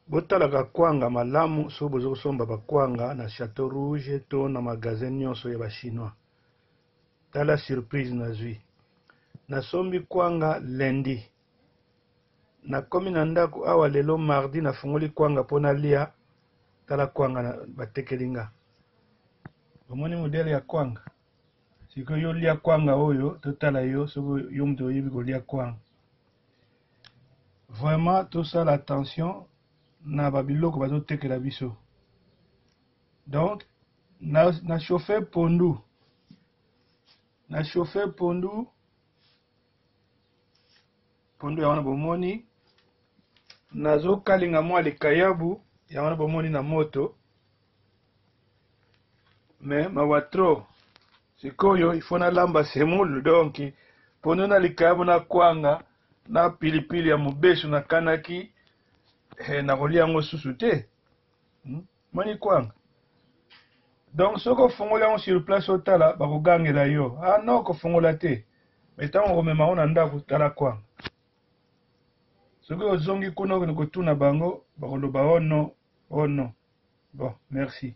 botalaka kwanga malamu so bozosomba bakwanga na Château Rouge to na magasin nyonso ya ba chinois. Tala surprise nazwi. Nasombi kwanga lundi. Nakomi na ndako awa lelo mardi nafungoli kwanga pona lia. Tala kwanga na batekelinga. Omoni modele ya kwanga. Siko yo lia kwanga oyo totala yo soko yo mto yebi ko lia kwanga. Vraiment tout ça l'attention na babiloko bazo tekela biso. Donc na chauffer pondu. Na chauffer pondu. Pondu ya wana bomoni. Nazo kalinga mwa likayabu ya wana bomoni na moto. Mais mawatro sikoyo ifona lamba semulu donc pondu na likayabu na kwanga na pilipili ya mubesu na kanaki na kolia yango susu te. Moni kwanga. Donc soko fongola yango sur place otala bakogangela yo. Ah non ko fongola te. Mais tango komema ona ndako tala kwanga. Soko ozongi kuno ko tuna bango bakoloba oh non. Bon, merci.